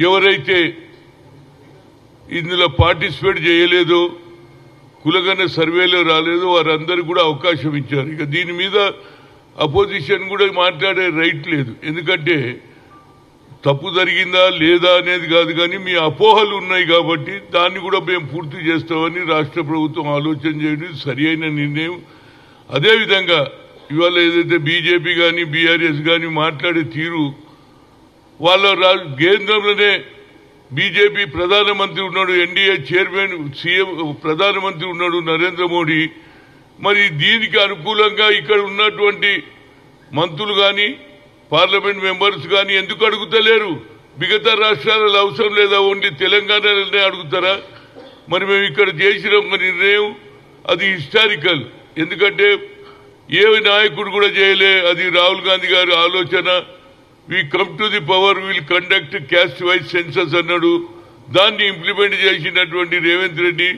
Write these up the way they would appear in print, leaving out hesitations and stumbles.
ఎవరైతే ఇందులో పార్టిసిపేట్ చేయలేదో కులగన్న సర్వేలో రాలేదో వారందరూ కూడా అవకాశం ఇచ్చారు. ఇక దీని మీద అపోజిషన్ కూడా మాట్లాడే రైట్ లేదు. ఎందుకంటే తప్పు జరిగిందా లేదా అనేది కాదు, కానీ మీ అపోహలు ఉన్నాయి కాబట్టి దాన్ని కూడా మేము పూర్తి చేస్తామని రాష్ట్ర ప్రభుత్వం ఆలోచన చేయడం సరి అయిన నిర్ణయం. అదేవిధంగా ఇవాళ ఏదైతే బీజేపీ కానీ బీఆర్ఎస్ కానీ మాట్లాడే తీరు, వాళ్ళ కేంద్రంలోనే బీజేపీ ప్రధానమంత్రి ఉన్నాడు, ఎన్డీఏ చైర్మన్ సీఎం ప్రధానమంత్రి ఉన్నాడు నరేంద్ర మోడీ. మరి దీనికి అనుకూలంగా ఇక్కడ ఉన్నటువంటి మంత్రులు కానీ పార్లమెంట్ మెంబర్స్ కానీ ఎందుకు అడుగుతలేరు? మిగతా రాష్ట్రాలలో అవసరం లేదా, ఓన్లీ తెలంగాణలోనే అడుగుతారా? మరి మేము ఇక్కడ చేసిన ఒక నిర్ణయం అది హిస్టారికల్. ఎందుకంటే ఏ నాయకుడు కూడా చేయలే. అది రాహుల్ గాంధీ గారి ఆలోచన. We come to the power, will conduct caste wise census అన్నాడు. దాన్ని ఇంప్లిమెంట్ చేసినటువంటి రేవంత్ రెడ్డి.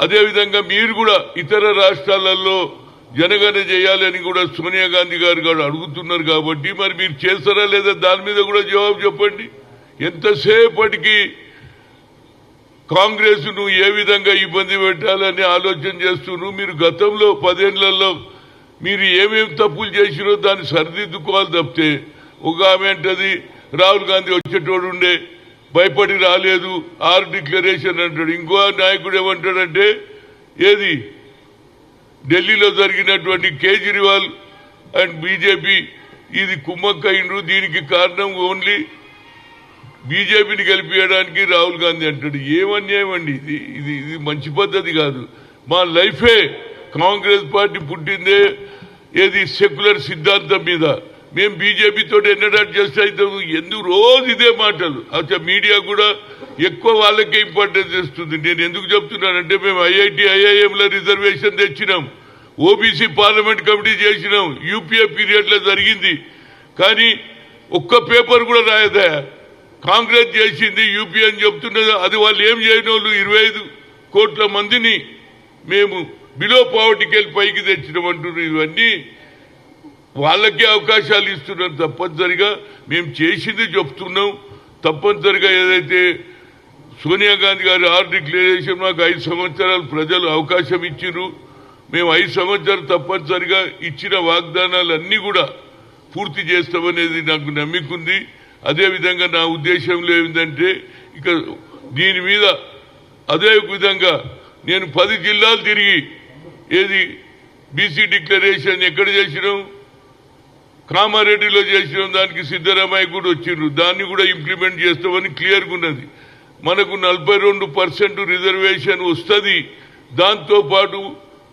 అదేవిధంగా మీరు కూడా ఇతర రాష్ట్రాలలో జనగణన చేయాలని కూడా సోనియా గాంధీ గారు అడుగుతున్నారు. కాబట్టి మరి మీరు చేస్తారా లేదా దాని మీద కూడా జవాబు చెప్పండి. ఎంతసేపటికి కాంగ్రెస్ ను ఏ విధంగా ఇబ్బంది పెట్టాలని ఆలోచన చేస్తున్నారు. మీరు గతంలో 10 ఏళ్లలో మీరు ఏమేమి తప్పులు చేసిరో దాన్ని సరిదిద్దుకోవాలి తప్పితే ఒక ఆమె అంటది రాహుల్ గాంధీ వచ్చేటోడు ఉండే భయపడి రాలేదు, 6 డిక్లరేషన్ అంటాడు. ఇంకో నాయకుడు ఏమంటాడంటే ఏది ఢిల్లీలో జరిగినటువంటి కేజ్రీవాల్ అండ్ బీజేపీ ఇది కుమ్మక్కయిండ్రు, దీనికి కారణం ఓన్లీ బీజేపీని గెలిపించడానికి రాహుల్ గాంధీ అంటాడు. ఏమన్యాయం అండి ఇది. ఇది ఇది మంచి పద్ధతి కాదు. మా లైఫే కాంగ్రెస్ పార్టీ పుట్టిందే ఏది సెక్యులర్ సిద్ధాంతం మీద. మేము బీజేపీతో ఎన్నడాటు చేస్తే ఎందుకు రోజు ఇదే మాటలు. అచ్చా మీడియా కూడా ఎక్కువ వాళ్ళకే ఇంపార్టెన్స్ ఇస్తుంది. నేను ఎందుకు చెప్తున్నానంటే మేము ఐఐటి ఐఐఎంలో రిజర్వేషన్ తెచ్చినాం, ఓబీసీ పార్లమెంట్ కమిటీ చేసినాం, యూపీఏ పీరియడ్లో జరిగింది. కానీ ఒక్క పేపర్ కూడా రాయదా. కాంగ్రెస్ చేసింది యూపీఏ అని చెప్తున్నది. అది వాళ్ళు ఏం చేయని వాళ్ళు 25 కోట్ల మందిని మేము బిలో పావర్టీకి వెళ్ళి పైకి తెచ్చినామంటున్నారు. ఇవన్నీ వాళ్ళకే అవకాశాలు ఇస్తున్నాం. తప్పనిసరిగా మేము చేసింది చెప్తున్నాం. తప్పనిసరిగా ఏదైతే సోనియా గాంధీ గారు 6 డిక్లరేషన్ మాకు 5 సంవత్సరాలు ప్రజలు అవకాశం ఇచ్చిర్రు. మేము 5 సంవత్సరాలు తప్పనిసరిగా ఇచ్చిన వాగ్దానాలన్నీ కూడా పూర్తి చేస్తామనేది నాకు నమ్మికుంది. అదేవిధంగా నా ఉద్దేశంలో ఏంటంటే ఇక దీని మీద అదే విధంగా నేను 10 జిల్లాలు తిరిగి ఏది బీసీ డిక్లరేషన్ ఎక్కడ చేసినాం, కామారెడ్డిలో చేసిన దానికి సిద్ధరామయ్య కూడా వచ్చిండ్రు. దాన్ని కూడా ఇంప్లిమెంట్ చేస్తామని క్లియర్గా ఉన్నది. మనకు 42% రిజర్వేషన్ వస్తుంది. దాంతోపాటు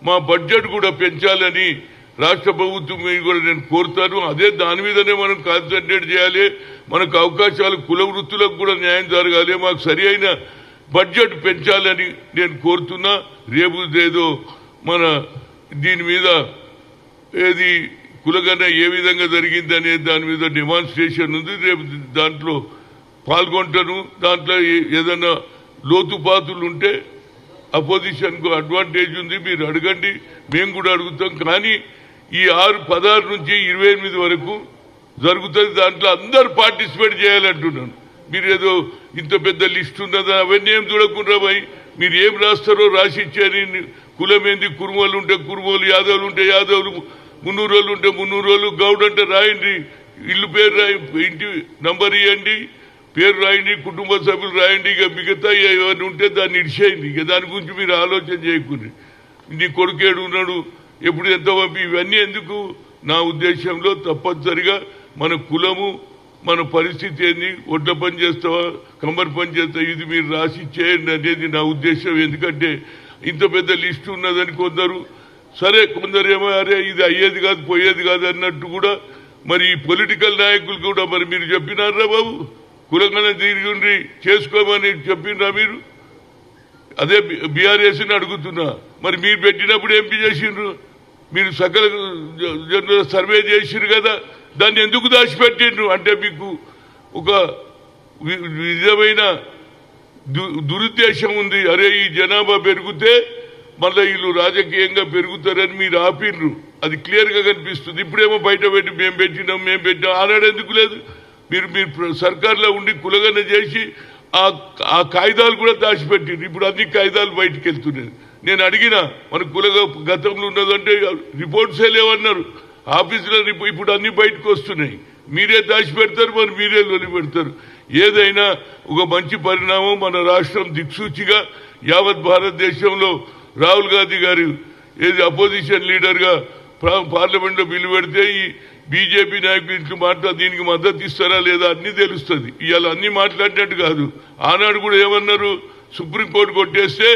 మా బడ్జెట్ కూడా పెంచాలని రాష్ట్ర ప్రభుత్వం కూడా నేను కోరుతాను. అదే దాని మీదనే మనం కాన్సన్ట్రేట్ చేయాలి. మనకు అవకాశాలు కుల వృత్తులకు కూడా న్యాయం జరగాలి. మాకు సరి అయిన బడ్జెట్ పెంచాలని నేను కోరుతున్నా. రేపు ఏదో మన దీని మీద ఏది కులగన్న ఏ విధంగా జరిగింది అనే దాని మీద డెమాన్స్ట్రేషన్ ఉంది. రేపు దాంట్లో పాల్గొంటాను. దాంట్లో ఏదైనా లోతుపాతులు ఉంటే అపోజిషన్కు అడ్వాంటేజ్ ఉంది, మీరు అడగండి, మేము కూడా అడుగుతాం. కానీ ఈ 16 నుంచి 28 వరకు జరుగుతుంది. దాంట్లో అందరు పార్టిసిపేట్ చేయాలంటున్నాను. మీరు ఏదో ఇంత పెద్ద లిస్ట్ ఉన్నదా అవన్నీ ఏం చూడకుండా పోయి మీరు ఏం రాస్తారో రాసిచ్చారు. కులం ఏంది, కురుమోలు ఉంటే కురుమోలు, యాదవులు ఉంటే యాదవులు, మున్నూరోళ్ళు ఉంటే మున్నూరోళ్ళు, గౌడ్ అంటే రాయండి, ఇల్లు పేరు రాయి, ఇంటి నంబర్ ఇవ్వండి, పేరు రాయండి, కుటుంబ సభ్యులు రాయండి. ఇక మిగతా ఏమైనా ఉంటే దాన్ని ఇడిచేయండి. ఇక దాని గురించి మీరు ఆలోచన చేయకూడదు. నీ కొడుకేడు ఉన్నాడు, ఎప్పుడు ఎంత పంపి, ఇవన్నీ ఎందుకు? నా ఉద్దేశంలో తప్పనిసరిగా మన కులము మన పరిస్థితి ఏంది, ఒడ్ల పని చేస్తావా కమ్మరి పని చేస్తావా, ఇది మీరు రాసి చేయండి అనేది నా ఉద్దేశం. ఎందుకంటే ఇంత పెద్ద లిస్టు ఉన్నదని కొందరు సరే, కొందరేమో అరే ఇది అయ్యేది కాదు పోయేది కాదు అన్నట్టు కూడా మరి పొలిటికల్ నాయకులు కూడా మరి మీరు చెప్పినారా బాబు కులంగా తిరిగి చేసుకోమని చెప్పినరా మీరు? అదే బీఆర్ఎస్ని అడుగుతున్నా. మరి మీరు పెట్టినప్పుడు ఎంపీ చేసిండ్రు, మీరు సకల జనుల సర్వే చేసిరు కదా, దాన్ని ఎందుకు దాచిపెట్టిండ్రు? అంటే మీకు ఒక విధమైన దురుద్దేశం ఉంది. అరే ఈ జనాభా పెరిగితే మళ్ళీ వీళ్ళు రాజకీయంగా పెరుగుతారని మీరు ఆపిన్రు. అది క్లియర్ గా కనిపిస్తుంది. ఇప్పుడేమో బయట పెట్టి మేము పెట్టినాం ఆనాడు ఎందుకు లేదు? మీరు సర్కార్లో ఉండి కులగన చేసి ఆ కాయిదాలు కూడా దాచిపెట్టింది. ఇప్పుడు అన్ని కాయిదాలు బయటికి వెళ్తున్నాయి. నేను అడిగిన మన గతంలో ఉన్నదంటే రిపోర్ట్సే లేవన్నారు. ఆఫీసులో ఇప్పుడు అన్ని బయటకు వస్తున్నాయి. మీరే దాచిపెడతారు, మరి మీరే లొలి పెడతారు. ఏదైనా ఒక మంచి పరిణామం. మన రాష్ట్రం దిక్సూచిగా యావత్ భారతదేశంలో రాహుల్ గాంధీ గారు ఏది అపోజిషన్ లీడర్గా పార్లమెంట్లో బిల్లు పెడితే ఈ బీజేపీ నాయకులు దీనికి మద్దతు ఇస్తారా లేదా అన్ని తెలుస్తుంది. ఇవాళ అన్ని మాట్లాడినట్టు కాదు. ఆనాడు కూడా ఏమన్నారు, సుప్రీంకోర్టు కొట్టేస్తే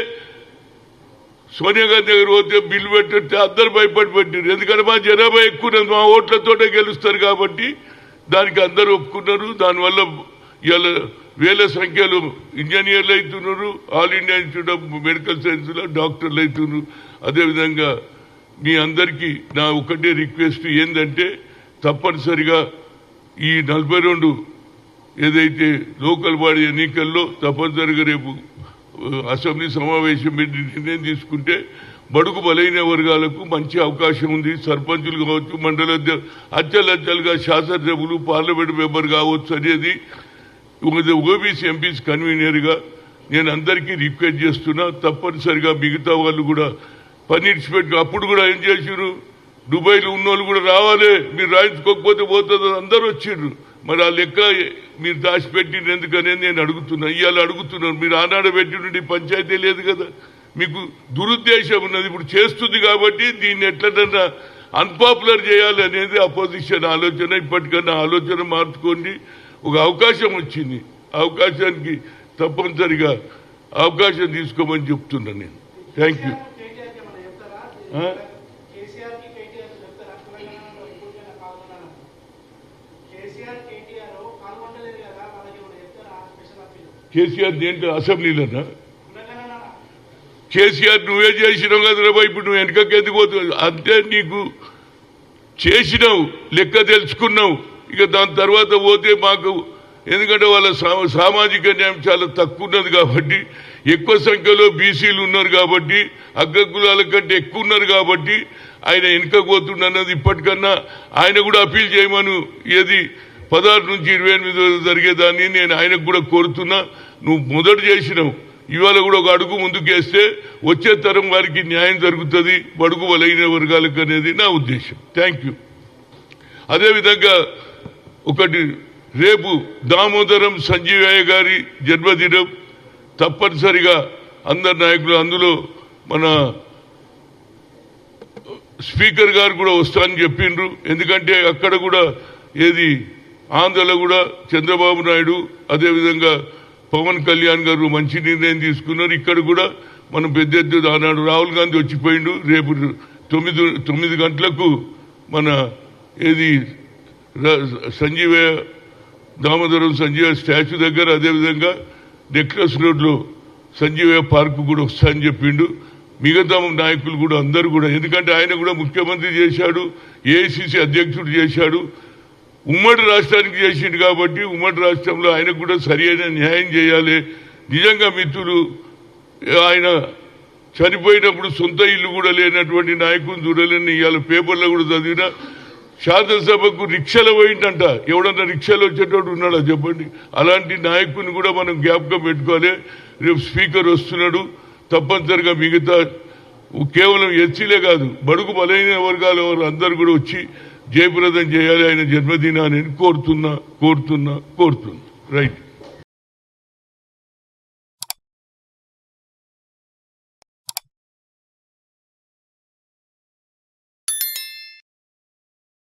సోనియా గాంధీ దగ్గర పోతే బిల్లు పెట్టితే అందరు భయపడి పెట్టారు. ఎందుకంటే మా జనాభా ఎక్కువ, మా ఓట్లతోటే గెలుస్తారు కాబట్టి దానికి అందరూ ఒప్పుకున్నారు. దానివల్ల ఇవాళ వేల సంఖ్యలో ఇంజనీర్లు అవుతున్నారు, all India institute of medical సైన్స్లో డాక్టర్లు అవుతున్నారు. అదేవిధంగా మీ అందరికీ నా ఒకటే రిక్వెస్ట్ ఏంటంటే తప్పనిసరిగా ఈ 42 ఏదైతే లోకల్ బాడీ ఎన్నికల్లో తప్పనిసరిగా రేపు అసెంబ్లీ సమావేశం పెట్టి నిర్ణయం తీసుకుంటే బడుగు బలైన వర్గాలకు మంచి అవకాశం ఉంది. సర్పంచులు కావచ్చు, మండల అచ్చలచ్చలుగా శాసనసభ్యులు, పార్లమెంట్ మెంబర్ కావచ్చు అనేది ఓబీసీ ఎంపీస్ కన్వీనర్గా నేను అందరికీ రిక్వెస్ట్ చేస్తున్నా. తప్పనిసరిగా మిగతా వాళ్ళు కూడా పని ఇచ్చిపెట్టు. అప్పుడు కూడా ఏం చేసిరు, దుబాయ్లో ఉన్నోళ్ళు కూడా రావాలి, మీరు రాయించుకోకపోతే పోతుంది, అందరూ వచ్చిండ్రు. మరి ఆ లెక్క మీరు దాచిపెట్టిన ఎందుకనేది నేను అడుగుతున్నా. ఇవాళ అడుగుతున్నాను. మీరు ఆనాడు పెట్టి పంచాయతీ లేదు కదా, మీకు దురుద్దేశం ఉన్నది. ఇప్పుడు చేస్తుంది కాబట్టి దీన్ని ఎట్లన్నా అన్పాపులర్ చేయాలి అనేది అపోజిషన్ ఆలోచన. ఇప్పటికన్నా ఆలోచన మార్చుకోండి. ఒక అవకాశం వచ్చింది, అవకాశానికి తప్పనిసరిగా అవకాశం తీసుకోమని చెప్తున్నాను నేను. Thank you. కేసీఆర్ దేంట్లో అసెంబ్లీలోనా? కేసీఆర్ నువ్వే చేసినావు కదరా, ఇప్పుడు నువ్వు వెనకకి ఎందుకు పోతున్నావు? అంతే, నీకు చేసినావు, లెక్క తెలుసుకున్నావు. ఇక దాని తర్వాత పోతే మాకు ఎందుకంటే వాళ్ళ సామాజిక న్యాయం చాలా తక్కువ ఉన్నది కాబట్టి, ఎక్కువ సంఖ్యలో బీసీలు ఉన్నారు కాబట్టి, అగ్రకులాల కంటే ఎక్కువ ఉన్నారు కాబట్టి ఆయన వెనుకపోతున్నది. ఇప్పటికన్నా ఆయన కూడా అప్పీల్ చేయమను. ఏది 16 నుంచి 28 జరిగేదాన్ని నేను ఆయనకు కూడా కోరుతున్నా. నువ్వు మొదట చేసినావు, ఇవాళ కూడా ఒక అడుగు ముందుకేస్తే వచ్చే తరం వారికి న్యాయం జరుగుతుంది, బడుగు బలైన వర్గాలకు అనేది నా ఉద్దేశం. Thank you. అదేవిధంగా ఒకటి, రేపు దామోదరం సంజీవయ్య గారి జన్మదినం. తప్పనిసరిగా అందరు నాయకులు, అందులో మన స్పీకర్ గారు కూడా వస్తానని చెప్పిండ్రు. ఎందుకంటే అక్కడ కూడా ఏది ఆంధ్రలో కూడా చంద్రబాబు నాయుడు అదేవిధంగా పవన్ కళ్యాణ్ గారు మంచి నిర్ణయం తీసుకున్నారు. ఇక్కడ కూడా మనం పెద్ద ఎత్తున ఆనాడు రాహుల్ గాంధీ వచ్చిపోయిండు. రేపు 9 గంటలకు మన ఏది దామోదరం సంజీవయ్య స్టాచ్యూ దగ్గర, అదేవిధంగా నెక్లెస్ రోడ్లో సంజీవయ్య పార్కు కూడా వస్తాయని చెప్పిండు. మిగతా నాయకులు కూడా అందరూ కూడా, ఎందుకంటే ఆయన కూడా ముఖ్యమంత్రి చేశాడు, ఏఐసిసి అధ్యక్షుడు చేశాడు, ఉమ్మడి రాష్ట్రానికి చేసిండు కాబట్టి ఉమ్మడి రాష్ట్రంలో ఆయనకు కూడా సరి అయిన న్యాయం చేయాలి. నిజంగా మిత్రులు, ఆయన చనిపోయినప్పుడు సొంత ఇల్లు కూడా లేనటువంటి నాయకుని చూడలేని ఇవాళ పేపర్లో కూడా చదివిన. శాసనసభకు రిక్షాలో పోయిందంట. ఎవడన్నా రిక్షాలో వచ్చేటోడు ఉన్నాడా చెప్పండి? అలాంటి నాయకుని కూడా మనం జ్ఞాపకం పెట్టుకోవాలి. రేపు స్పీకర్ వస్తున్నాడు. తప్పనిసరిగా మిగతా కేవలం ఎస్సీలే కాదు, బడుగు బలైన వర్గాల వారు అందరూ కూడా వచ్చి జయప్రదం చేయాలి ఆయన జన్మదినాన్ని కోరుతున్నా. రైట్.